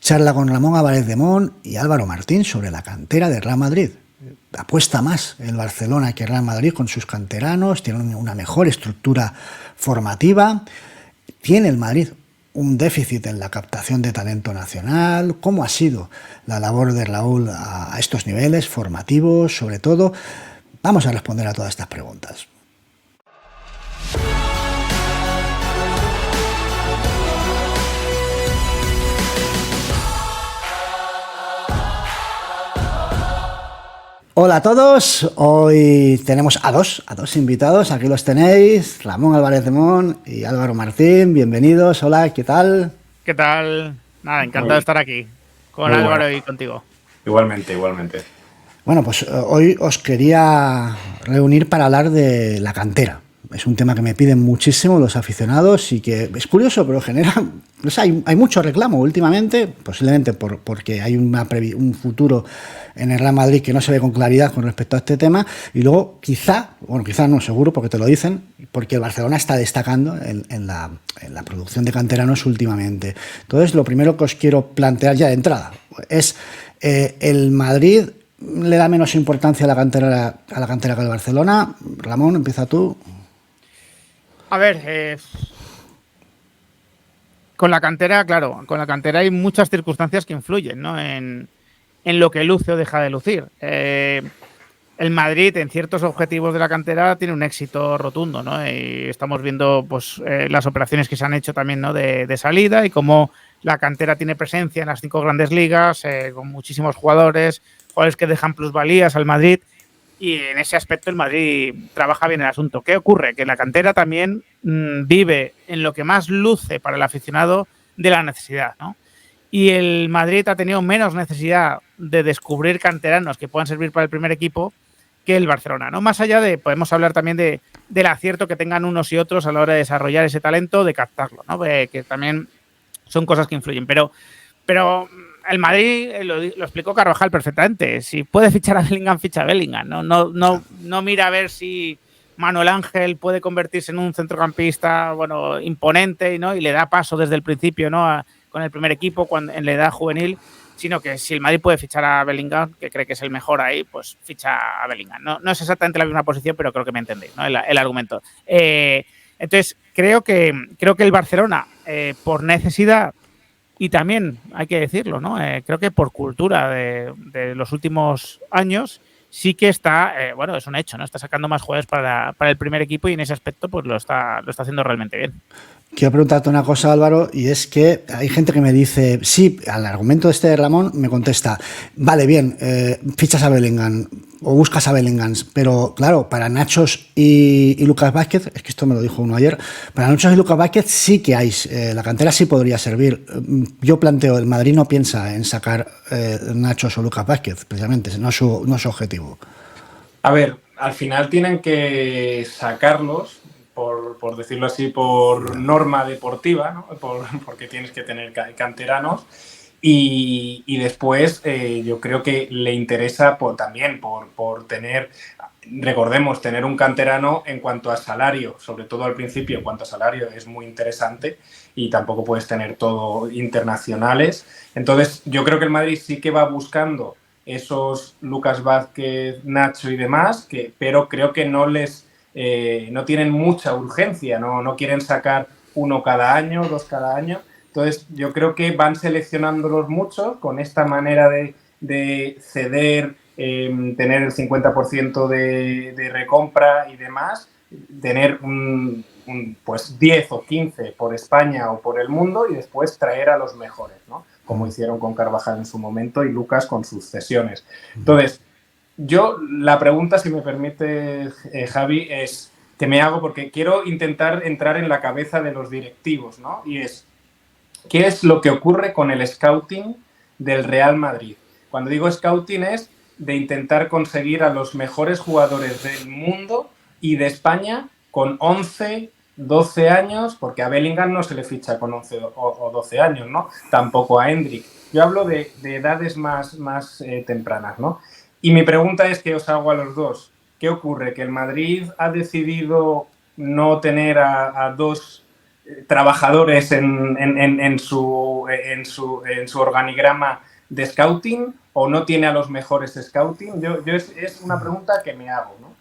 Charla con Ramón Álvarez de Mon y Álvaro Martín sobre la cantera del Real Madrid. Apuesta más el Barcelona que el Real Madrid con sus canteranos, tiene una mejor estructura formativa. ¿Tiene el Madrid un déficit en la captación de talento nacional? ¿Cómo ha sido la labor de Raúl a estos niveles formativos, sobre todo? Vamos a responder a todas estas preguntas. Hola a todos, hoy tenemos a dos invitados, aquí los tenéis, Ramón Álvarez de Mon y Álvaro Martín, bienvenidos, hola, ¿qué tal? ¿Qué tal? Nada, encantado de estar aquí con Muy Álvaro bueno. y contigo. Igualmente. Bueno, pues hoy os quería reunir para hablar de la cantera. Es un tema que me piden muchísimo los aficionados y que es curioso, pero genera... No sé, hay mucho reclamo últimamente, posiblemente porque hay un futuro en el Real Madrid que no se ve con claridad con respecto a este tema, y luego quizás no, seguro, porque te lo dicen, porque el Barcelona está destacando en la producción de canteranos últimamente. Entonces, lo primero que os quiero plantear ya de entrada es el Madrid le da menos importancia a la cantera que el Barcelona. Ramón, empieza tú. A ver, con la cantera, claro, con la cantera hay muchas circunstancias que influyen, ¿no? En lo que luce o deja de lucir. El Madrid, en ciertos objetivos de la cantera, tiene un éxito rotundo, ¿no? Y estamos viendo pues, las operaciones que se han hecho también, ¿no? de salida y cómo la cantera tiene presencia en las 5 grandes ligas, con muchísimos jugadores que dejan plusvalías al Madrid. Y en ese aspecto el Madrid trabaja bien el asunto. ¿Qué ocurre? Que la cantera también vive en lo que más luce para el aficionado de la necesidad, ¿no? Y el Madrid ha tenido menos necesidad de descubrir canteranos que puedan servir para el primer equipo que el Barcelona, ¿no? Más allá de, podemos hablar también del acierto que tengan unos y otros a la hora de desarrollar ese talento, de captarlo, ¿no? Que también son cosas que influyen. Pero el Madrid, lo explicó Carvajal perfectamente. Si puede fichar a Bellingham, ficha a Bellingham. No mira a ver si Manuel Ángel puede convertirse en un centrocampista, bueno, imponente, ¿no? Y le da paso desde el principio, ¿no? Con el primer equipo en la edad juvenil, sino que si el Madrid puede fichar a Bellingham, que cree que es el mejor ahí, pues ficha a Bellingham. No es exactamente la misma posición, pero creo que me entendéis, ¿no? El argumento. Entonces, creo que el Barcelona, por necesidad, y también hay que decirlo, ¿no? Creo que por cultura de los últimos años sí que está, bueno, es un hecho, ¿no? Está sacando más jugadores para el primer equipo y en ese aspecto pues lo está haciendo realmente bien. Quiero preguntarte una cosa, Álvaro, y es que hay gente que me dice, sí, al argumento este de Ramón me contesta, vale, bien, fichas a Bellingham o buscas a Bellingham, pero claro, para Nachos y Lucas Vázquez, es que esto me lo dijo uno ayer, para Nachos y Lucas Vázquez sí que hay, la cantera sí podría servir. Yo planteo, el Madrid no piensa en sacar Nachos o Lucas Vázquez, precisamente, no es su objetivo. A ver, al final tienen que sacarlos, por decirlo así, por norma deportiva, ¿no? Porque tienes que tener canteranos. Y después yo creo que le interesa también por tener, recordemos, tener un canterano en cuanto a salario, sobre todo al principio, en cuanto a salario es muy interesante y tampoco puedes tener todo internacionales. Entonces yo creo que el Madrid sí que va buscando esos Lucas Vázquez, Nacho y demás, pero creo que no tienen mucha urgencia, no quieren sacar uno cada año, 2 cada año. Entonces, yo creo que van seleccionándolos mucho con esta manera de ceder, tener el 50% de recompra y demás, tener pues 10 o 15 por España o por el mundo y después traer a los mejores, ¿no? Como hicieron con Carvajal en su momento y Lucas con sus cesiones. Entonces, yo la pregunta, si me permite, Javi, es que me hago porque quiero intentar entrar en la cabeza de los directivos, ¿no? Y es, ¿qué es lo que ocurre con el scouting del Real Madrid? Cuando digo scouting es de intentar conseguir a los mejores jugadores del mundo y de España con 11, 12 años, porque a Bellingham no se le ficha con 11 o 12 años, ¿no? Tampoco a Endrick. Yo hablo de edades más tempranas, ¿no? Y mi pregunta es que os hago a los dos. ¿Qué ocurre? ¿Que el Madrid ha decidido no tener a dos trabajadores en su organigrama de scouting o no tiene a los mejores scouting? Es una pregunta que me hago, ¿no?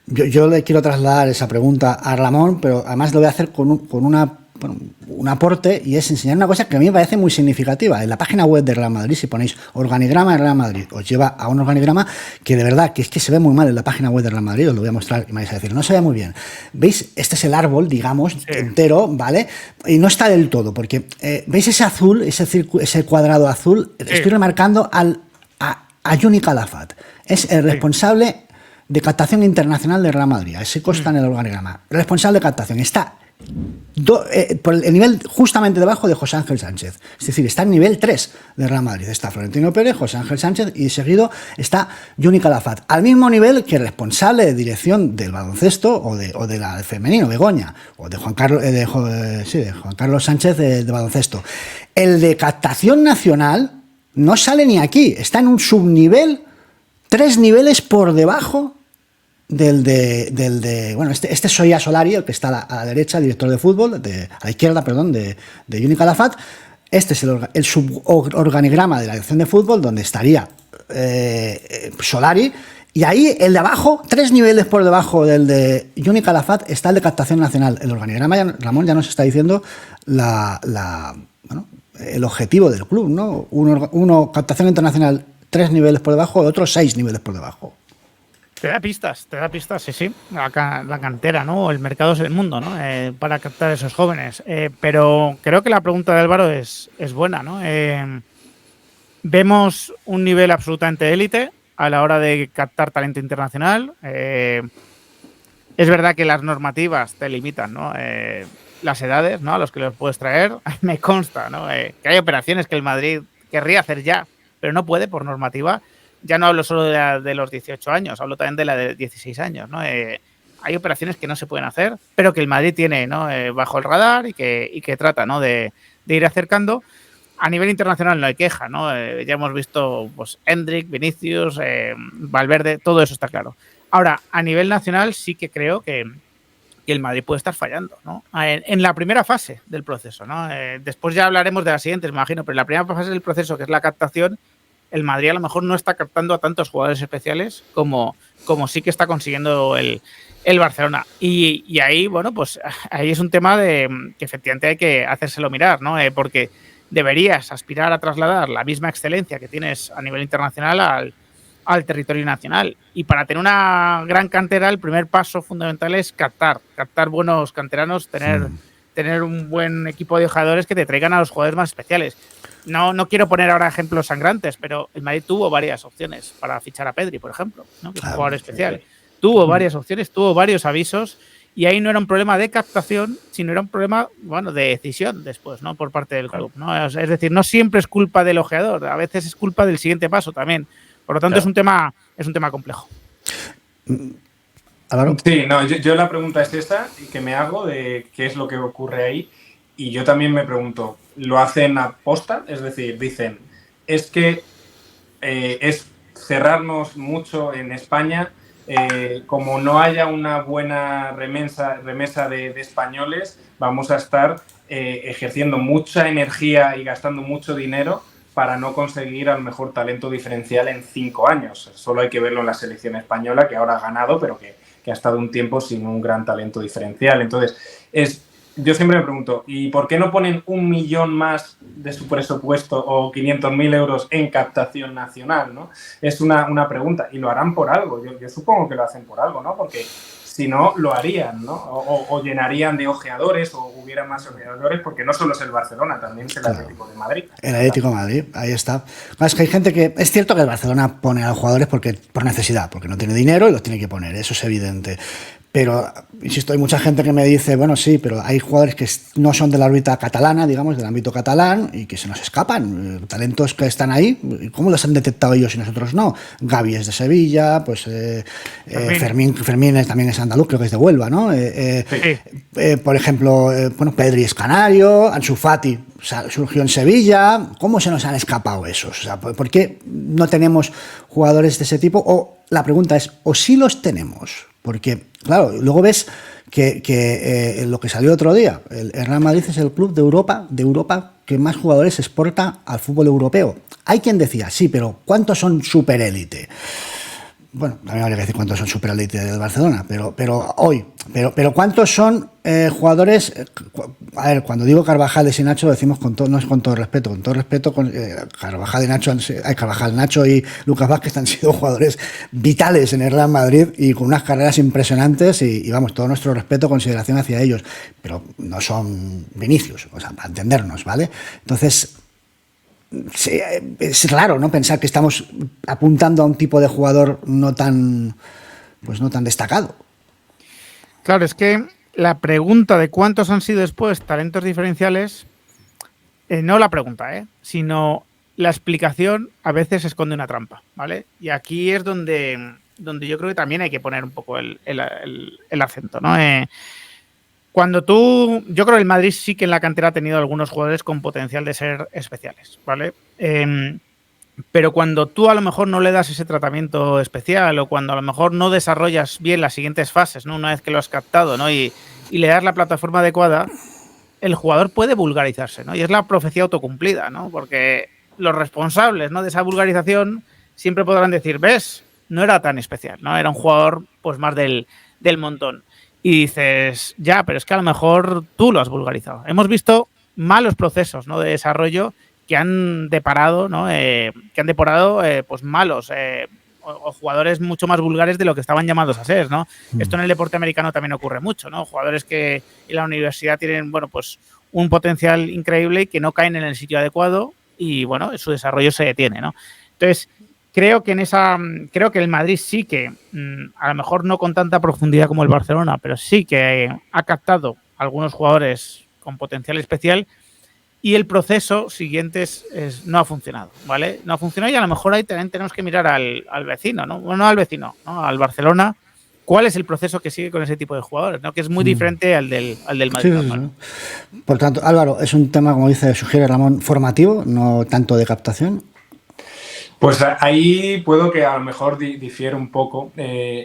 Yo le quiero trasladar esa pregunta a Ramón, pero además lo voy a hacer con un aporte, y es enseñar una cosa que a mí me parece muy significativa. En la página web de Real Madrid, si ponéis organigrama de Real Madrid, os lleva a un organigrama que de verdad que es que se ve muy mal en la página web de Real Madrid. Os lo voy a mostrar y me vais a decir, no se ve muy bien. ¿Veis? Este es el árbol, digamos, entero, ¿vale? Y no está del todo, porque ¿veis ese azul, ese cuadrado azul? Estoy remarcando a Juni Calafat. Es el responsable de captación internacional de Real Madrid. Ese consta en el organigrama. Responsable de captación. Está por el nivel justamente debajo de José Ángel Sánchez. Es decir, está en nivel 3 de Real Madrid. Está Florentino Pérez, José Ángel Sánchez y seguido está Juni Calafat. Al mismo nivel que el responsable de dirección del baloncesto o de la femenino, Begoña, o de Juan Carlos Sánchez de baloncesto. El de captación nacional no sale ni aquí. Está en un subnivel, 3 niveles por debajo del de bueno, este es Soya Solari, el que está a la derecha, el director de fútbol, a la izquierda, perdón, de Juni Calafat. Este es el suborganigrama de la dirección de fútbol, donde estaría Solari, y ahí el de abajo, 3 niveles por debajo del de Juni Calafat, está el de captación nacional. El organigrama, Ramón ya nos está diciendo el objetivo del club, ¿no? Uno captación internacional 3 niveles por debajo, el otro 6 niveles por debajo. Te da pistas, sí. La cantera, ¿no? El mercado es el mundo, ¿no? Para captar a esos jóvenes. Pero creo que la pregunta de Álvaro es buena, ¿no? Vemos un nivel absolutamente élite a la hora de captar talento internacional. Es verdad que las normativas te limitan, ¿no? Las edades, ¿no? A los que los puedes traer. Me consta, ¿no? Que hay operaciones que el Madrid querría hacer ya, pero no puede por normativa. Ya no hablo solo de los 18 años, hablo también de la de 16 años, ¿no? Hay operaciones que no se pueden hacer, pero que el Madrid tiene, ¿no? Bajo el radar y que trata, ¿no? de ir acercando. A nivel internacional no hay queja, ¿no? Ya hemos visto pues, Endrick, Vinicius, Valverde, todo eso está claro. Ahora, a nivel nacional sí que creo que el Madrid puede estar fallando, ¿no? En la primera fase del proceso, ¿no? Después ya hablaremos de las siguientes, me imagino, pero en la primera fase del proceso, que es la captación, el Madrid a lo mejor no está captando a tantos jugadores especiales como sí que está consiguiendo el Barcelona. Y ahí, bueno, pues ahí es un tema de que efectivamente hay que hacérselo mirar, ¿no? Porque deberías aspirar a trasladar la misma excelencia que tienes a nivel internacional al territorio nacional. Y para tener una gran cantera, el primer paso fundamental es captar buenos canteranos, tener un buen equipo de jugadores que te traigan a los jugadores más especiales. No quiero poner ahora ejemplos sangrantes, pero el Madrid tuvo varias opciones para fichar a Pedri, por ejemplo, ¿no? Que es un jugador especial. Tuvo varias opciones, tuvo varios avisos, y ahí no era un problema de captación, sino era un problema, bueno, de decisión después, ¿no? Por parte del club, ¿no? Es decir, no siempre es culpa del ojeador, a veces es culpa del siguiente paso también. Por lo tanto, es un tema complejo. Sí, no, yo la pregunta es esa y que me hago de qué es lo que ocurre ahí. Y yo también me pregunto, ¿lo hacen a posta? Es decir, dicen, es que es cerrarnos mucho en España, como no haya una buena remesa de españoles, vamos a estar ejerciendo mucha energía y gastando mucho dinero para no conseguir al mejor talento diferencial en 5 años. Solo hay que verlo en la selección española, que ahora ha ganado, pero que ha estado un tiempo sin un gran talento diferencial. Entonces, yo siempre me pregunto, ¿y por qué no ponen 1 millón más de su presupuesto o 500.000 euros en captación nacional, ¿no? Es una pregunta. Y lo harán por algo. Yo supongo que lo hacen por algo, ¿no? Porque si no, lo harían, ¿no? O llenarían de ojeadores o hubiera más ojeadores, porque no solo es el Barcelona, también es el Atlético de Madrid. El Atlético de Madrid, ahí está. Es que hay gente que... Es cierto que el Barcelona pone a los jugadores por necesidad, porque no tiene dinero y los tiene que poner, eso es evidente. Pero, insisto, hay mucha gente que me dice, bueno, sí, pero hay jugadores que no son de la órbita catalana, digamos, del ámbito catalán, y que se nos escapan. Talentos que están ahí, ¿cómo los han detectado ellos y nosotros no? Gavi es de Sevilla, pues Fermín también es andaluz, creo que es de Huelva, ¿no? Por ejemplo, bueno, Pedri es canario, Ansu Fati surgió en Sevilla. ¿Cómo se nos han escapado esos? O sea, ¿por qué no tenemos jugadores de ese tipo? O la pregunta es, ¿o sí los tenemos? Porque, claro, luego ves que lo que salió otro día, el Real Madrid es el club de Europa que más jugadores exporta al fútbol europeo. Hay quien decía, sí, pero ¿cuántos son superélite? Bueno, también habría que decir cuántos son superélite del Barcelona, pero ¿cuántos son jugadores? A ver, cuando digo Carvajal y Nacho, lo decimos no es con todo respeto, Carvajal, Nacho y Lucas Vázquez han sido jugadores vitales en el Real Madrid y con unas carreras impresionantes y vamos, todo nuestro respeto, consideración hacia ellos, pero no son Vinicius, o sea, para entendernos, ¿vale? Entonces, sí, es raro, ¿no? Pensar que estamos apuntando a un tipo de jugador no tan destacado. Claro, es que la pregunta de cuántos han sido después talentos diferenciales, no la pregunta, sino la explicación a veces esconde una trampa, ¿vale? Y aquí es donde yo creo que también hay que poner un poco el acento, ¿no? Yo creo que el Madrid sí que en la cantera ha tenido algunos jugadores con potencial de ser especiales, ¿vale? Pero cuando tú a lo mejor no le das ese tratamiento especial o cuando a lo mejor no desarrollas bien las siguientes fases, ¿no? Una vez que lo has captado, ¿no? Y le das la plataforma adecuada, el jugador puede vulgarizarse, ¿no? Y es la profecía autocumplida, ¿no? Porque los responsables, ¿no?, de esa vulgarización siempre podrán decir, ¿ves? No era tan especial, ¿no? Era un jugador pues más del montón. Y dices, ya, pero es que a lo mejor tú lo has vulgarizado. Hemos visto malos procesos, ¿no?, de desarrollo que han deparado, ¿no? Pues malos o jugadores mucho más vulgares de lo que estaban llamados a ser, ¿no? Esto en el deporte americano también ocurre mucho, ¿no? Jugadores que en la universidad tienen, bueno, pues un potencial increíble y que no caen en el sitio adecuado y, bueno, su desarrollo se detiene, ¿no? Entonces, creo que el Madrid sí que, a lo mejor no con tanta profundidad como el Barcelona, pero sí que ha captado algunos jugadores con potencial especial y el proceso siguiente no ha funcionado, ¿vale? No ha funcionado y a lo mejor ahí también tenemos que mirar al vecino, ¿no? Bueno, no al vecino, ¿no? Al Barcelona. ¿Cuál es el proceso que sigue con ese tipo de jugadores, ¿no? Que es muy diferente al del Madrid. Sí, sí. Por tanto, Álvaro, es un tema, como sugiere Ramón, formativo, no tanto de captación. Pues ahí puedo que a lo mejor difiere un poco.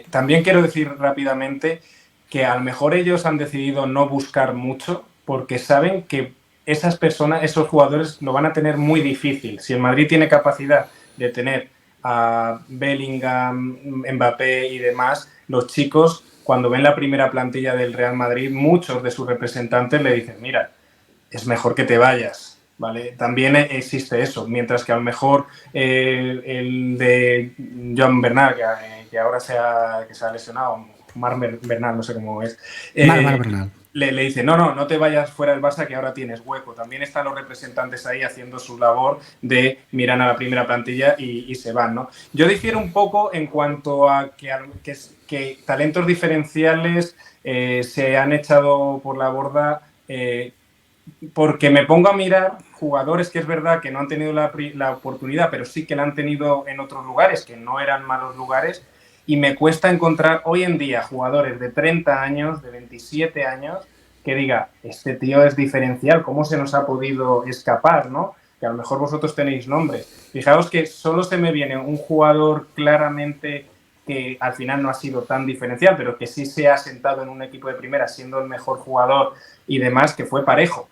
También quiero decir rápidamente que a lo mejor ellos han decidido no buscar mucho porque saben que esas personas, esos jugadores lo van a tener muy difícil. Si el Madrid tiene capacidad de tener a Bellingham, Mbappé y demás, los chicos, cuando ven la primera plantilla del Real Madrid, muchos de sus representantes le dicen, mira, es mejor que te vayas, ¿vale? También existe eso, mientras que a lo mejor el de Joan Bernal, que ahora se ha lesionado, Marc Bernal, no sé cómo es. Marc Bernal. Le dice, no te vayas fuera del Barça que ahora tienes hueco. También están los representantes ahí haciendo su labor de mirar a la primera plantilla y se van, ¿no? Yo difiero un poco en cuanto a que talentos diferenciales se han echado por la borda porque me pongo a mirar jugadores que es verdad que no han tenido la oportunidad, pero sí que la han tenido en otros lugares, que no eran malos lugares, y me cuesta encontrar hoy en día jugadores de 30 años, de 27 años, que diga, este tío es diferencial, ¿cómo se nos ha podido escapar, no? Que a lo mejor vosotros tenéis nombres. Fijaos que solo se me viene un jugador claramente que al final no ha sido tan diferencial, pero que sí se ha sentado en un equipo de primera siendo el mejor jugador y demás, que fue Parejo.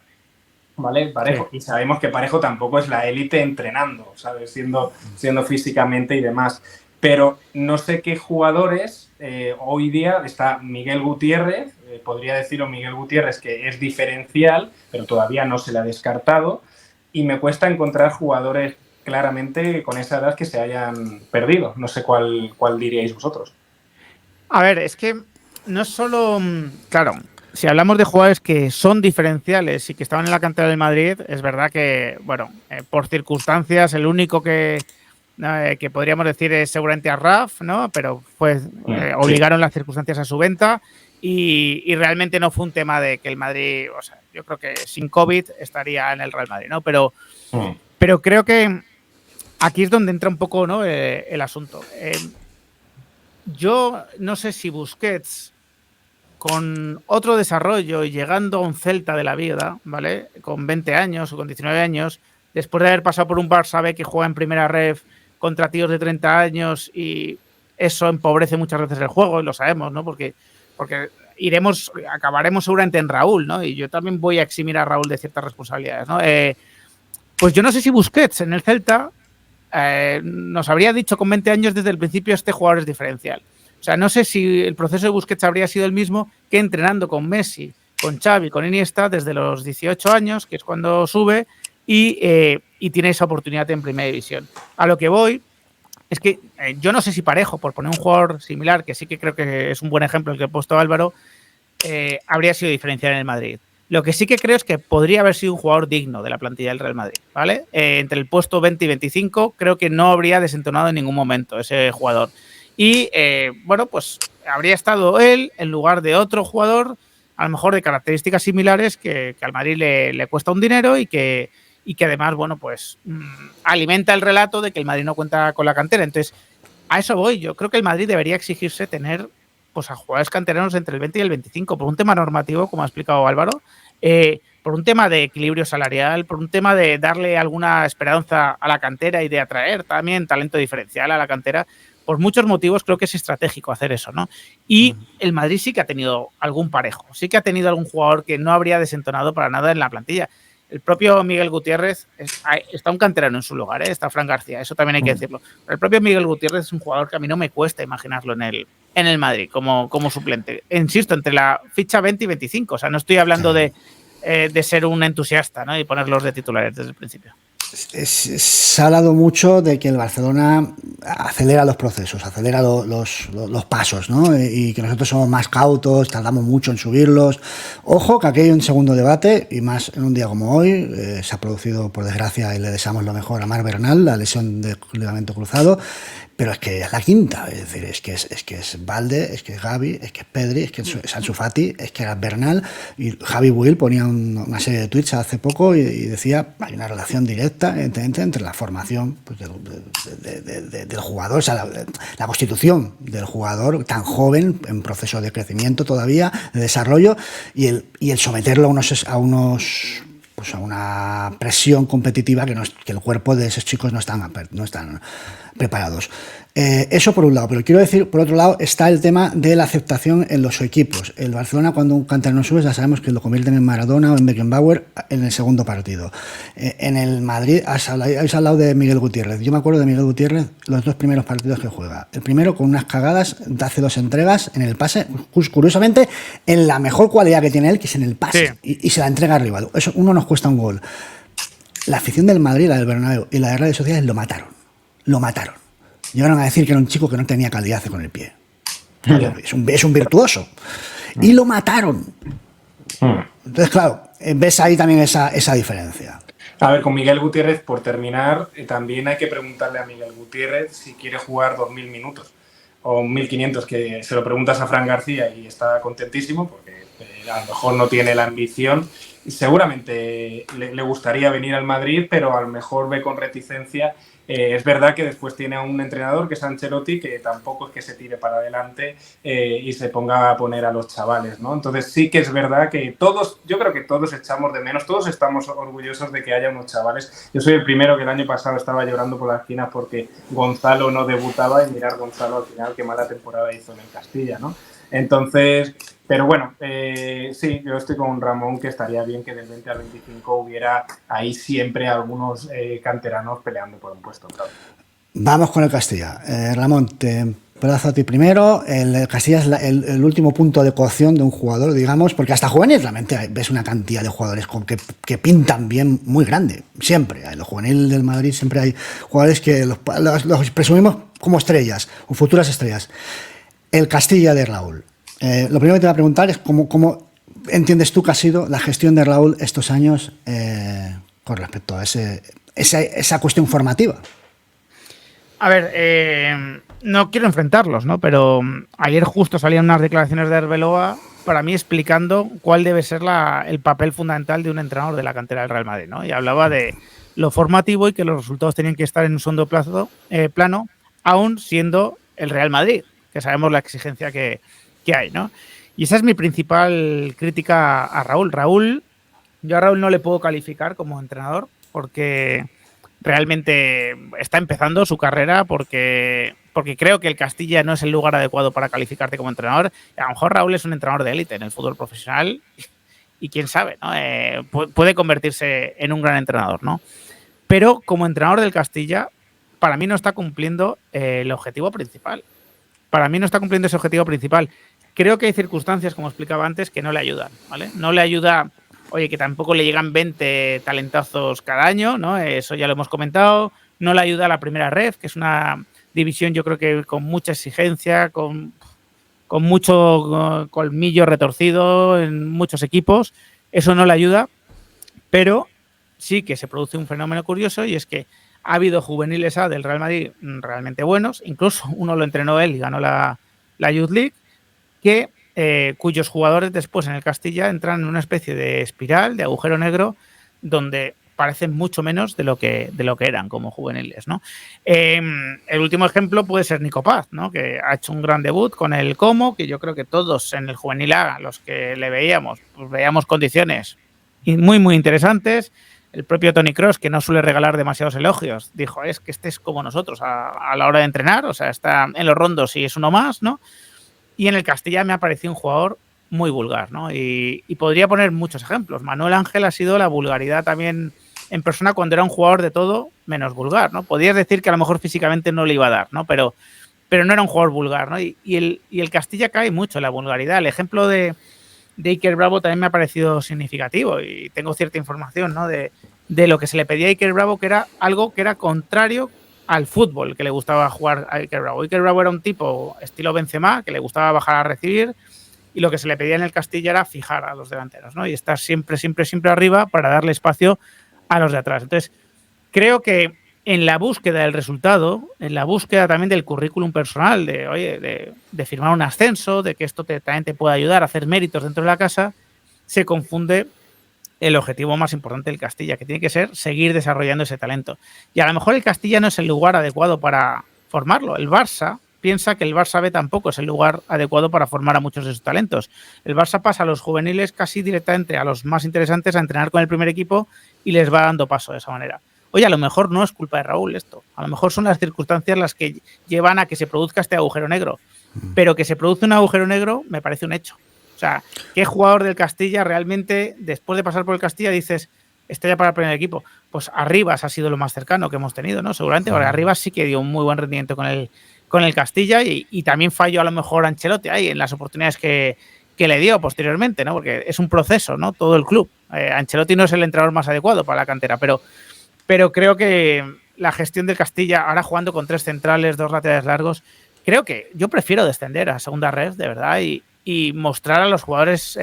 ¿Vale? Parejo. Sí. Y sabemos que Parejo tampoco es la élite entrenando, ¿sabes? Siendo físicamente y demás. Pero no sé qué jugadores, hoy día está Miguel Gutiérrez, podría deciros Miguel Gutiérrez que es diferencial, pero todavía no se le ha descartado, y me cuesta encontrar jugadores claramente con esa edad que se hayan perdido. No sé cuál diríais vosotros. A ver, es que no es solo, claro, si hablamos de jugadores que son diferenciales y que estaban en la cantera del Madrid, es verdad que, bueno, por circunstancias, el único que podríamos decir es seguramente a Raf, ¿no? Pero pues obligaron las circunstancias a su venta y realmente no fue un tema de que el Madrid, o sea, yo creo que sin COVID estaría en el Real Madrid, ¿no? Pero creo que aquí es donde entra un poco, ¿no? El asunto. Yo no sé si Busquets, con otro desarrollo y llegando a un Celta de la vida, ¿vale? Con 20 años o con 19 años, después de haber pasado por un Barça B que juega en primera ref contra tíos de 30 años y eso empobrece muchas veces el juego, y lo sabemos, ¿no? Porque acabaremos seguramente en Raúl, ¿no? Y yo también voy a eximir a Raúl de ciertas responsabilidades, ¿no? Pues yo no sé si Busquets en el Celta nos habría dicho con 20 años desde el principio este jugador es diferencial. O sea, no sé si el proceso de Busquets habría sido el mismo que entrenando con Messi, con Xavi, con Iniesta desde los 18 años, que es cuando sube, y tiene esa oportunidad en Primera División. A lo que voy es que yo no sé si Parejo, por poner un jugador similar, que sí que creo que es un buen ejemplo el que ha puesto Álvaro, habría sido diferencial en el Madrid. Lo que sí que creo es que podría haber sido un jugador digno de la plantilla del Real Madrid, ¿vale? Entre el puesto 20 y 25 creo que no habría desentonado en ningún momento ese jugador. Y, bueno, pues habría estado él en lugar de otro jugador, a lo mejor de características similares, que al Madrid le cuesta un dinero y que además, bueno, pues alimenta el relato de que el Madrid no cuenta con la cantera. Entonces, a eso voy. Yo creo que el Madrid debería exigirse tener pues a jugadores canteranos entre el 20 y el 25, por un tema normativo, como ha explicado Álvaro, por un tema de equilibrio salarial, por un tema de darle alguna esperanza a la cantera y de atraer también talento diferencial a la cantera. Por muchos motivos creo que es estratégico hacer eso, ¿no? Y el Madrid sí que ha tenido algún Parejo, sí que ha tenido algún jugador que no habría desentonado para nada en la plantilla. El propio Miguel Gutiérrez está un canterano en su lugar, está Fran García, eso también hay que decirlo. Pero el propio Miguel Gutiérrez es un jugador que a mí no me cuesta imaginarlo en el Madrid como suplente. Insisto, entre la ficha 20 y 25, o sea, no estoy hablando de ser un entusiasta, ¿no? Y ponerlos de titulares desde el principio. Se ha hablado mucho de que el Barcelona acelera los procesos, acelera los pasos, ¿no? Y que nosotros somos más cautos, tardamos mucho en subirlos. Ojo, que aquí hay un segundo debate, y más en un día como hoy. Se ha producido, por desgracia, y le deseamos lo mejor a Marc Bernal, la lesión de ligamento cruzado. Pero es que es la quinta, es decir, es que es Valde, es que es Gavi, es que es Pedri, es que es Ansu Fati, es que era Bernal. Y Javi Buil ponía una serie de tweets hace poco y decía hay una relación directa entre la formación pues, del jugador, o sea, la constitución del jugador tan joven, en proceso de crecimiento todavía, de desarrollo, y el someterlo a una presión competitiva que el cuerpo de esos chicos no están preparados. Eso por un lado, pero quiero decir, por otro lado, está el tema de la aceptación en los equipos. El Barcelona, cuando un canterano sube, ya sabemos que lo convierten en Maradona o en Beckenbauer en el segundo partido. En el Madrid, habéis hablado de Miguel Gutiérrez. Yo me acuerdo de Miguel Gutiérrez los dos primeros partidos que juega. El primero con unas cagadas, hace 2 entregas en el pase, curiosamente, en la mejor cualidad que tiene él, que es en el pase, sí. y se la entrega al rival. Eso uno nos cuesta un gol. La afición del Madrid, la del Bernabéu y la de redes sociales lo mataron. Llegaron a decir que era un chico que no tenía calidad con el pie. Es un virtuoso. Y lo mataron. Entonces, claro, ves ahí también esa diferencia. A ver, con Miguel Gutiérrez, por terminar, también hay que preguntarle a Miguel Gutiérrez si quiere jugar 2.000 minutos o 1.500, que se lo preguntas a Fran García y está contentísimo porque a lo mejor no tiene la ambición. Seguramente le gustaría venir al Madrid, pero a lo mejor ve con reticencia. Es verdad que después tiene a un entrenador que es Ancelotti, que tampoco es que se tire para adelante y se ponga a poner a los chavales, ¿no? Entonces sí que es verdad que yo creo que todos echamos de menos, todos estamos orgullosos de que haya unos chavales. Yo soy el primero que el año pasado estaba llorando por las esquinas porque Gonzalo no debutaba, y mirar Gonzalo al final qué mala temporada hizo en el Castilla, ¿no? Entonces, pero bueno, sí, yo estoy con Ramón, que estaría bien que del 20 al 25 hubiera ahí siempre algunos canteranos peleando por un puesto. Claro. Vamos con el Castilla. Ramón, te plazo a ti primero. El Castilla es el último punto de coacción de un jugador, digamos, porque hasta juvenil realmente ves una cantidad de jugadores que pintan bien muy grande, siempre. En los juveniles del Madrid siempre hay jugadores que los presumimos como estrellas o futuras estrellas. El Castilla de Raúl. Lo primero que te voy a preguntar es cómo entiendes tú que ha sido la gestión de Raúl estos años con respecto a esa cuestión formativa. A ver, no quiero enfrentarlos, ¿no? Pero ayer justo salían unas declaraciones de Arbeloa para mí explicando cuál debe ser el papel fundamental de un entrenador de la cantera del Real Madrid, ¿no? Y hablaba de lo formativo y que los resultados tenían que estar en un segundo plano, aún siendo el Real Madrid, que sabemos la exigencia que hay, ¿no? Y esa es mi principal crítica a Raúl. Yo a Raúl no le puedo calificar como entrenador porque realmente está empezando su carrera, porque porque creo que el Castilla no es el lugar adecuado para calificarte como entrenador. A lo mejor Raúl es un entrenador de élite en el fútbol profesional y quién sabe, ¿no? Puede convertirse en un gran entrenador, ¿no? Pero como entrenador del Castilla, para mí no está cumpliendo el objetivo principal. Para mí no está cumpliendo ese objetivo principal. Creo que hay circunstancias, como explicaba antes, que no le ayudan, ¿vale? No le ayuda, oye, que tampoco le llegan 20 talentazos cada año, ¿no? Eso ya lo hemos comentado. No le ayuda a la primera ref, que es una división, yo creo que con mucha exigencia, con mucho colmillo retorcido en muchos equipos. Eso no le ayuda, pero sí que se produce un fenómeno curioso y es que ha habido juveniles A del Real Madrid realmente buenos, incluso uno lo entrenó él y ganó la Youth League, cuyos jugadores después en el Castilla entran en una especie de espiral, de agujero negro, donde parecen mucho menos de lo que eran como juveniles, ¿no? El último ejemplo puede ser Nico Paz, ¿no? Que ha hecho un gran debut con el Como, que yo creo que todos en el juvenil A, los que le veíamos, pues veíamos condiciones muy, muy interesantes. El propio Toni Kroos, que no suele regalar demasiados elogios, dijo, es que este es como nosotros a la hora de entrenar, o sea, está en los rondos y es uno más, ¿no? Y en el Castilla me ha parecido un jugador muy vulgar, ¿no? Y podría poner muchos ejemplos. Manuel Ángel ha sido la vulgaridad también en persona cuando era un jugador de todo menos vulgar, ¿no? Podrías decir que a lo mejor físicamente no le iba a dar, ¿no? Pero no era un jugador vulgar, ¿no? Y el Castilla cae mucho en la vulgaridad. El ejemplo de Iker Bravo también me ha parecido significativo y tengo cierta información, ¿no? De lo que se le pedía a Iker Bravo, que era algo que era contrario al fútbol que le gustaba jugar a Iker Bravo. Iker Bravo era un tipo estilo Benzema, que le gustaba bajar a recibir, y lo que se le pedía en el Castilla era fijar a los delanteros, ¿no? Y estar siempre, siempre, siempre arriba para darle espacio a los de atrás. Entonces, creo que en la búsqueda del resultado, en la búsqueda también del currículum personal, de firmar un ascenso, de que esto también te pueda ayudar a hacer méritos dentro de la casa, se confunde el objetivo más importante del Castilla, que tiene que ser seguir desarrollando ese talento. Y a lo mejor el Castilla no es el lugar adecuado para formarlo. El Barça piensa que el Barça B tampoco es el lugar adecuado para formar a muchos de sus talentos. El Barça pasa a los juveniles casi directamente a los más interesantes a entrenar con el primer equipo y les va dando paso de esa manera. Oye, a lo mejor no es culpa de Raúl esto. A lo mejor son las circunstancias las que llevan a que se produzca este agujero negro. Pero que se produce un agujero negro me parece un hecho. O sea, ¿qué jugador del Castilla realmente, después de pasar por el Castilla, dices, está ya para el primer equipo? Pues Arribas ha sido lo más cercano que hemos tenido, ¿no? Seguramente, porque Arribas sí que dio un muy buen rendimiento con el Castilla y también falló a lo mejor Ancelotti ahí en las oportunidades que le dio posteriormente, ¿no? Porque es un proceso, ¿no? Todo el club. Ancelotti no es el entrenador más adecuado para la cantera, pero creo que la gestión del Castilla, ahora jugando con 3 centrales, 2 laterales largos, creo que yo prefiero descender a segunda red, de verdad, y mostrar a los jugadores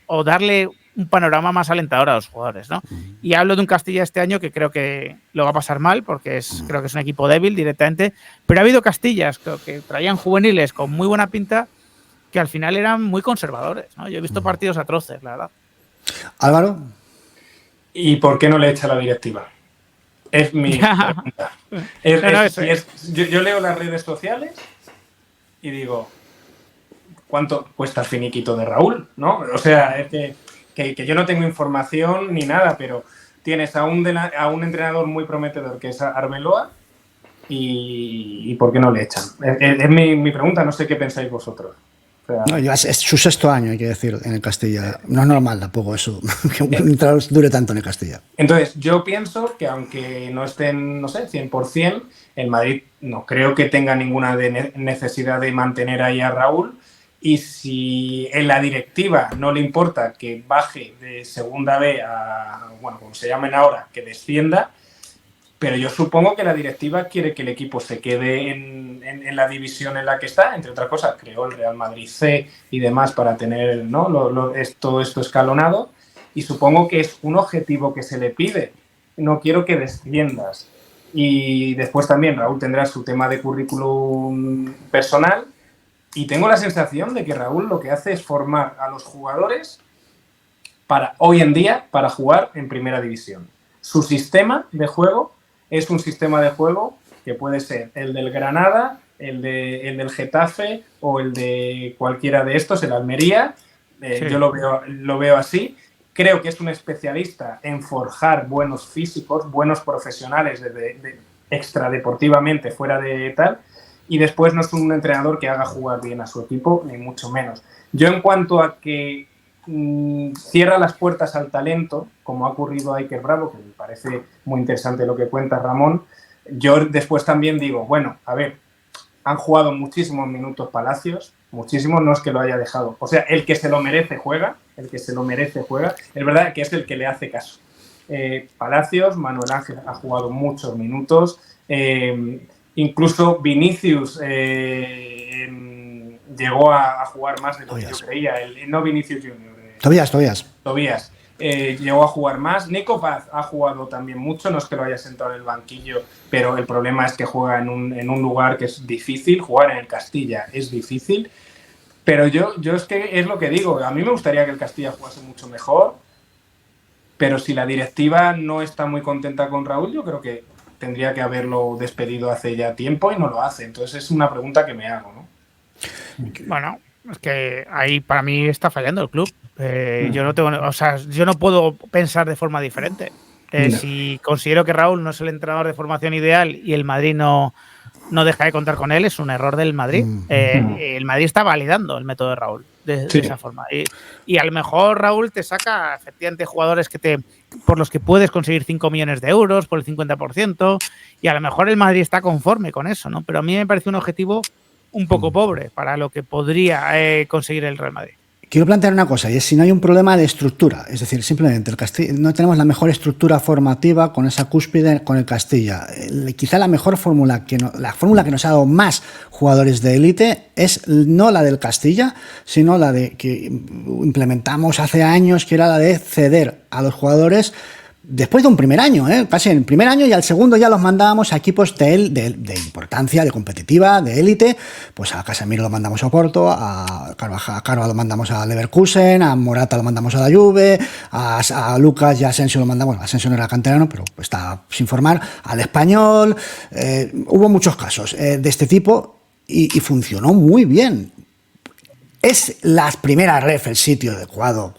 o darle un panorama más alentador a los jugadores, ¿no? Y hablo de un Castilla este año que creo que lo va a pasar mal porque creo que es un equipo débil directamente, pero ha habido Castillas que traían juveniles con muy buena pinta que al final eran muy conservadores, ¿no? Yo he visto partidos atroces, la verdad. Álvaro. ¿Y por qué no le echa la directiva? Es mi pregunta. Yo leo las redes sociales y digo, ¿cuánto cuesta el finiquito de Raúl? ¿No? O sea, es que yo no tengo información ni nada, pero tienes a un entrenador muy prometedor que es Arbeloa y ¿por qué no le echan? Es mi pregunta, no sé qué pensáis vosotros. O sea, no, es su 6º año, hay que decir, en el Castilla. No es normal tampoco eso, que un entrenador dure tanto en el Castilla. Entonces, yo pienso que aunque no estén, no sé, 100%, el Madrid no creo que tenga ninguna necesidad de mantener ahí a Raúl. Y si en la directiva no le importa que baje de segunda B a, bueno, como se llamen ahora, que descienda, pero yo supongo que la directiva quiere que el equipo se quede en la división en la que está, entre otras cosas, creó el Real Madrid C y demás para tener, ¿no? todo esto escalonado, y supongo que es un objetivo que se le pide. No quiero que desciendas. Y después también Raúl tendrá su tema de currículum personal, y tengo la sensación de que Raúl lo que hace es formar a los jugadores hoy en día para jugar en primera división. Su sistema de juego es un sistema de juego que puede ser el del Granada, el del Getafe o el de cualquiera de estos, el Almería. Sí. Yo lo veo así. Creo que es un especialista en forjar buenos físicos, buenos profesionales extradeportivamente, fuera de tal. y después no es un entrenador que haga jugar bien a su equipo, ni mucho menos. Yo, en cuanto a que cierra las puertas al talento, como ha ocurrido a Iker Bravo, que me parece muy interesante lo que cuenta Ramón, yo después también digo, bueno, a ver, han jugado muchísimos minutos Palacios, muchísimos, no es que lo haya dejado. O sea, el que se lo merece juega, el que se lo merece juega. Es verdad que es el que le hace caso. Palacios, Manuel Ángel ha jugado muchos minutos, incluso Vinicius llegó a jugar más de lo que yo creía, no Vinicius Junior. Tobías. Llegó a jugar más. Nico Paz ha jugado también mucho, no es que lo haya sentado en el banquillo, pero el problema es que juega en un lugar que es difícil, jugar en el Castilla es difícil, pero yo es que es lo que digo, a mí me gustaría que el Castilla jugase mucho mejor, pero si la directiva no está muy contenta con Raúl, yo creo que tendría que haberlo despedido hace ya tiempo y no lo hace, entonces es una pregunta que me hago, ¿no? Bueno, es que ahí para mí está fallando el club. Yo no tengo, o sea, yo no puedo pensar de forma diferente. Si considero que Raúl no es el entrenador de formación ideal y el Madrid no deja de contar con él, es un error del Madrid. El Madrid está validando el método de Raúl de esa forma. Y a lo mejor Raúl te saca efectivamente jugadores por los que puedes conseguir 5 millones de euros por el 50%, y a lo mejor el Madrid está conforme con eso, ¿no? Pero a mí me parece un objetivo un poco pobre para lo que podría conseguir el Real Madrid. Quiero plantear una cosa, y es si no hay un problema de estructura, es decir, simplemente el Castilla, no tenemos la mejor estructura formativa con esa cúspide con el Castilla. Quizá la mejor fórmula, la fórmula que nos ha dado más jugadores de élite es no la del Castilla, sino la de que implementamos hace años, que era la de ceder a los jugadores después de un primer año, casi en el primer año, y al segundo ya los mandábamos a equipos de importancia, de competitiva, de élite. Pues a Casemiro lo mandamos a Porto, a Carvajal lo mandamos a Leverkusen, a Morata lo mandamos a la Juve, a Lucas y a Asensio lo mandamos. Bueno, Asensio no era canterano, pero está sin formar, al Español. Hubo muchos casos de este tipo y funcionó muy bien. Es la primera ref el sitio adecuado,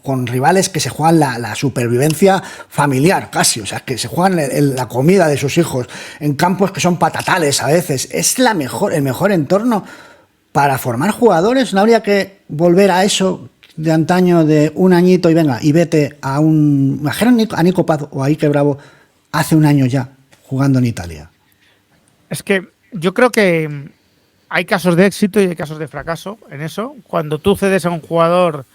con rivales que se juegan la supervivencia familiar casi, o sea, que se juegan la comida de sus hijos en campos que son patatales a veces. Es el mejor entorno para formar jugadores. No habría que volver a eso de antaño, de un añito y venga, y vete a a Nico Paz o a Iker Bravo hace un año ya, jugando en Italia. Es que yo creo que hay casos de éxito y hay casos de fracaso en eso. Cuando tú cedes a un jugador,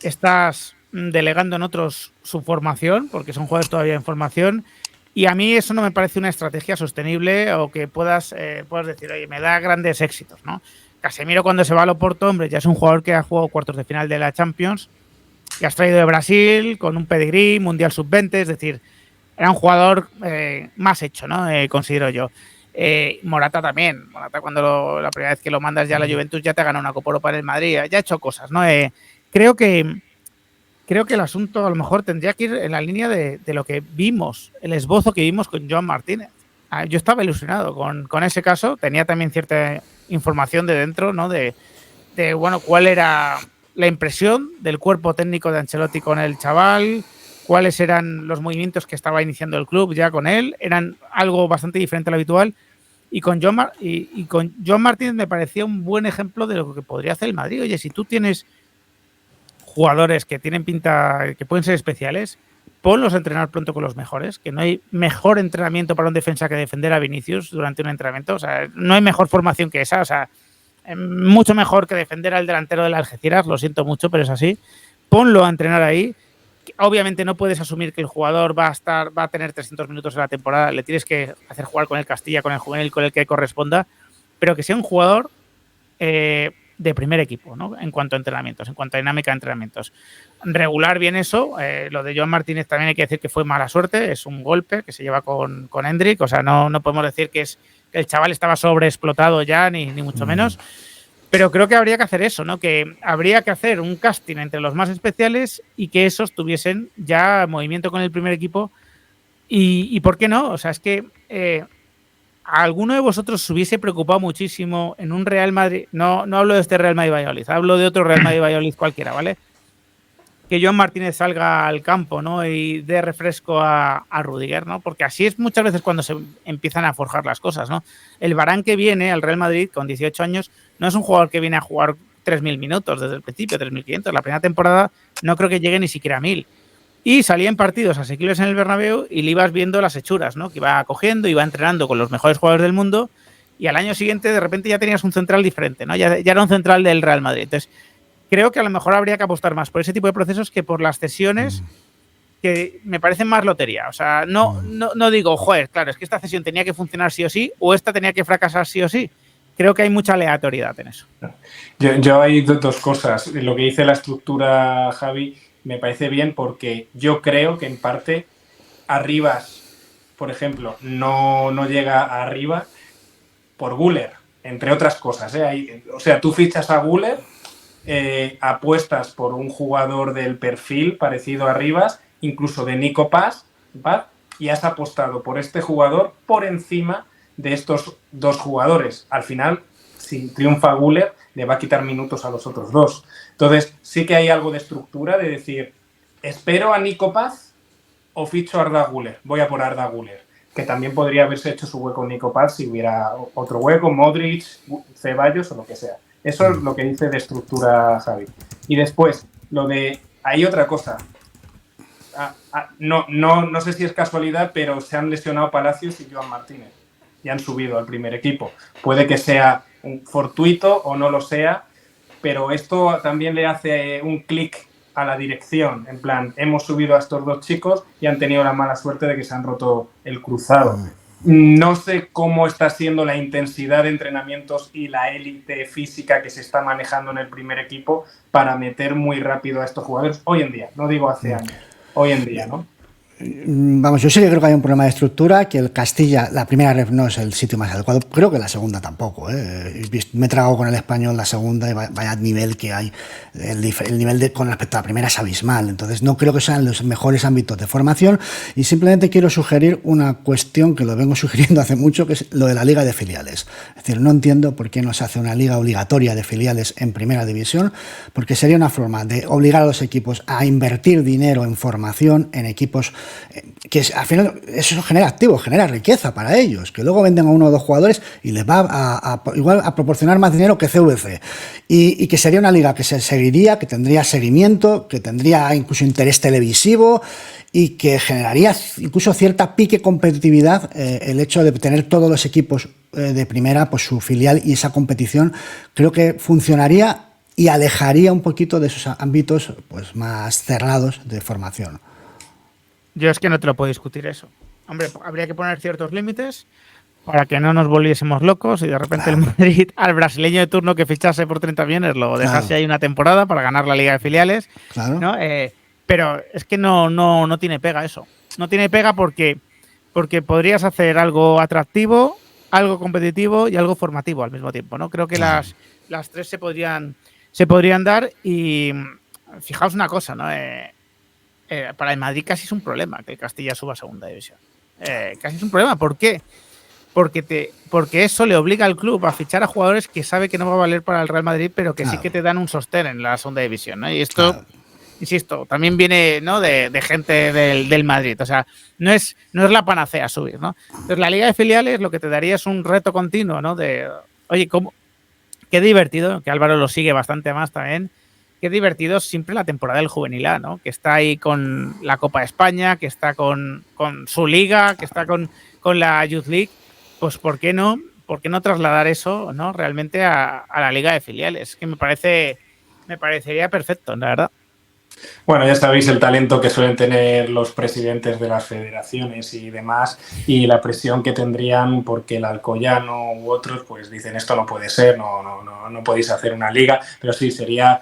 estás delegando en otros su formación, porque son jugadores todavía en formación, y a mí eso no me parece una estrategia sostenible o que puedas decir, oye, me da grandes éxitos, ¿no? Casemiro, cuando se va al Oporto, hombre, ya es un jugador que ha jugado cuartos de final de la Champions, que has traído de Brasil, con un pedigrí, Mundial Sub-20, es decir, era un jugador más hecho, ¿no? Considero yo. Morata también. Morata, cuando la primera vez que lo mandas ya a la Juventus, ya te ha ganado una Copa Europa en el Madrid, ya ha hecho cosas, ¿no? Creo que el asunto a lo mejor tendría que ir en la línea de lo que vimos, el esbozo que vimos con Joan Martínez. Yo estaba ilusionado con ese caso, tenía también cierta información de dentro, ¿no? De bueno, cuál era la impresión del cuerpo técnico de Ancelotti con el chaval, cuáles eran los movimientos que estaba iniciando el club ya con él, eran algo bastante diferente a lo habitual, y con Joan Martínez me parecía un buen ejemplo de lo que podría hacer el Madrid. Oye, si tú tienes jugadores que tienen pinta, que pueden ser especiales, ponlos a entrenar pronto con los mejores, que no hay mejor entrenamiento para un defensa que defender a Vinicius durante un entrenamiento, o sea, no hay mejor formación que esa, o sea, mucho mejor que defender al delantero del Algeciras, lo siento mucho, pero es así. Ponlo a entrenar ahí. Obviamente no puedes asumir que el jugador va a tener 300 minutos en la temporada, le tienes que hacer jugar con el Castilla, con el juvenil, con el que corresponda, pero que sea un jugador de primer equipo, ¿no? En cuanto a entrenamientos, en cuanto a dinámica de entrenamientos. Regular bien eso. Lo de Joan Martínez también hay que decir que fue mala suerte, es un golpe que se lleva con Hendrik, o sea, no podemos decir que el chaval estaba sobreexplotado ya, ni mucho menos. Pero creo que habría que hacer eso, ¿no? Que habría que hacer un casting entre los más especiales y que esos tuviesen ya movimiento con el primer equipo. ¿Y por qué no? O sea, es que a alguno de vosotros os hubiese preocupado muchísimo en un Real Madrid. No hablo de este Real Madrid Valladolid, hablo de otro Real Madrid Valladolid cualquiera, ¿vale? que Joan Martínez salga al campo, ¿no? Y dé refresco a Rudiger, ¿no? Porque así es muchas veces cuando se empiezan a forjar las cosas, ¿no? El Varane que viene al Real Madrid con 18 años no es un jugador que viene a jugar 3.000 minutos desde el principio, 3.500. La primera temporada no creo que llegue ni siquiera a 1.000. Y salía en partidos asequibles en el Bernabéu y le ibas viendo las hechuras, ¿no? Que iba cogiendo, iba entrenando con los mejores jugadores del mundo y al año siguiente de repente ya tenías un central diferente, ¿no? Ya era un central del Real Madrid. Entonces, creo que a lo mejor habría que apostar más por ese tipo de procesos que por las cesiones que me parecen más lotería. O sea, no digo, joder, claro, es que esta cesión tenía que funcionar sí o sí o esta tenía que fracasar sí o sí. Creo que hay mucha aleatoriedad en eso. Yo hay dos cosas. Lo que dice la estructura, Javi, me parece bien porque yo creo que en parte Arribas, por ejemplo, no llega a Arriba por Güler, entre otras cosas. O sea, tú fichas a Güler, apuestas por un jugador del perfil parecido a Arribas, incluso de Nico Paz, y has apostado por este jugador por encima de estos dos jugadores. Al final, si triunfa Güler, le va a quitar minutos a los otros dos. Entonces, sí que hay algo de estructura de decir, espero a Nico Paz o ficho a Arda Güler, voy a por Arda Güler, que también podría haberse hecho su hueco en Nico Paz si hubiera otro hueco, Modric, Ceballos o lo que sea. Eso es lo que dice de estructura Javi. Y después, hay otra cosa. No sé si es casualidad, pero se han lesionado Palacios y Joan Martínez y han subido al primer equipo. Puede que sea un fortuito o no lo sea, pero esto también le hace un clic a la dirección, en plan, hemos subido a estos dos chicos y han tenido la mala suerte de que se han roto el cruzado. No sé cómo está siendo la intensidad de entrenamientos y la élite física que se está manejando en el primer equipo para meter muy rápido a estos jugadores hoy en día, no digo hace años, hoy en día, ¿no? Vamos, yo sí que creo que hay un problema de estructura, que el Castilla, la primera ref no es el sitio más adecuado, creo que la segunda tampoco, me he tragado con el Español la segunda y vaya nivel que hay, el nivel con respecto a la primera es abismal, entonces no creo que sean los mejores ámbitos de formación y simplemente quiero sugerir una cuestión que lo vengo sugiriendo hace mucho, que es lo de la liga de filiales. Es decir, no entiendo por qué no se hace una liga obligatoria de filiales en primera división, porque sería una forma de obligar a los equipos a invertir dinero en formación, en equipos que al final eso genera activos, genera riqueza para ellos, que luego venden a uno o dos jugadores y les va igual a proporcionar más dinero que CVC y que sería una liga que se seguiría, que tendría seguimiento, que tendría incluso interés televisivo y que generaría incluso cierta pique competitividad, el hecho de tener todos los equipos de primera, pues su filial, y esa competición creo que funcionaría y alejaría un poquito de esos ámbitos pues más cerrados de formación. Yo es que no te lo puedo discutir eso. Hombre, habría que poner ciertos límites para que no nos volviésemos locos y de repente el Madrid al brasileño de turno que fichase por 30 millones lo dejase ahí una temporada para ganar la Liga de Filiales. ¿No? Pero es que no tiene pega eso. No tiene pega porque podrías hacer algo atractivo, algo competitivo y algo formativo al mismo tiempo, ¿no? Creo que las tres se podrían dar y fijaos una cosa, ¿no? Para el Madrid casi es un problema que el Castilla suba a segunda división. Casi es un problema. ¿Por qué? Porque eso le obliga al club a fichar a jugadores que sabe que no va a valer para el Real Madrid, pero que sí que te dan un sostén en la segunda división, ¿no? Y esto, insisto, también viene, ¿no? de gente del Madrid. O sea, no es la panacea subir, ¿no? Entonces, la Liga de Filiales lo que te daría es un reto continuo, ¿no? De, oye, qué divertido, que Álvaro lo sigue bastante más también. Qué divertido siempre la temporada del Juvenil A, ¿no? Que está ahí con la Copa de España, que está con su liga, que está con la Youth League. Pues ¿por qué no trasladar eso, ¿no? Realmente a la Liga de Filiales? Que me parecería perfecto, la verdad. Bueno, ya sabéis el talento que suelen tener los presidentes de las federaciones y demás, y la presión que tendrían porque el Alcoyano u otros pues dicen esto no puede ser, no podéis hacer una liga, pero sí, sería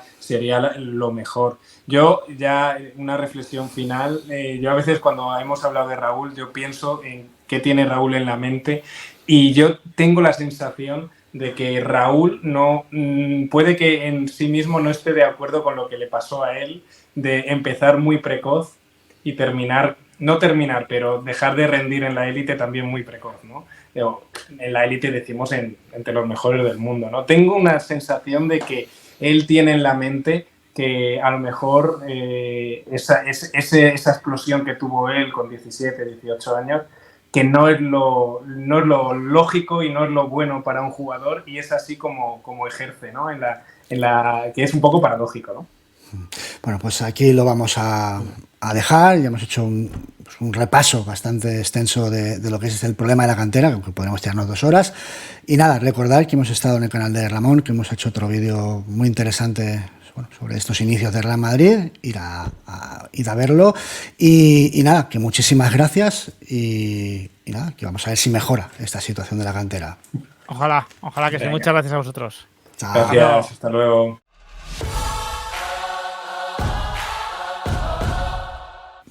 lo mejor. Yo ya una reflexión final, yo a veces cuando hemos hablado de Raúl, yo pienso en qué tiene Raúl en la mente y yo tengo la sensación de que Raúl puede que en sí mismo no esté de acuerdo con lo que le pasó a él, de empezar muy precoz y pero dejar de rendir en la élite también muy precoz, ¿no? En la élite decimos entre los mejores del mundo, ¿no? Tengo una sensación de que él tiene en la mente que a lo mejor esa explosión que tuvo él con 17, 18 años, que no es lo lógico y no es lo bueno para un jugador, y es así como ejerce, ¿no? Que es un poco paradójico, ¿no? Bueno, pues aquí lo vamos a dejar. Ya hemos hecho un repaso bastante extenso de lo que es el problema de la cantera, que podremos tirarnos 2 horas. Y nada, recordad que hemos estado en el canal de Ramón, que hemos hecho otro vídeo muy interesante sobre estos inicios de Real Madrid. Ir a verlo. Y nada, que muchísimas gracias. Y nada, que vamos a ver si mejora esta situación de la cantera. Ojalá que sí. Muchas gracias a vosotros. Chao. Gracias, hasta luego.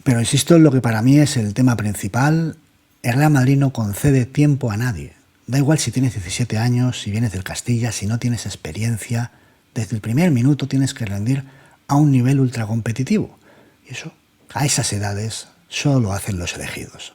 Pero insisto en lo que para mí es el tema principal. El Real Madrid no concede tiempo a nadie. Da igual si tienes 17 años, si vienes del Castilla, si no tienes experiencia. Desde el primer minuto tienes que rendir a un nivel ultracompetitivo. Y eso, a esas edades, solo hacen los elegidos.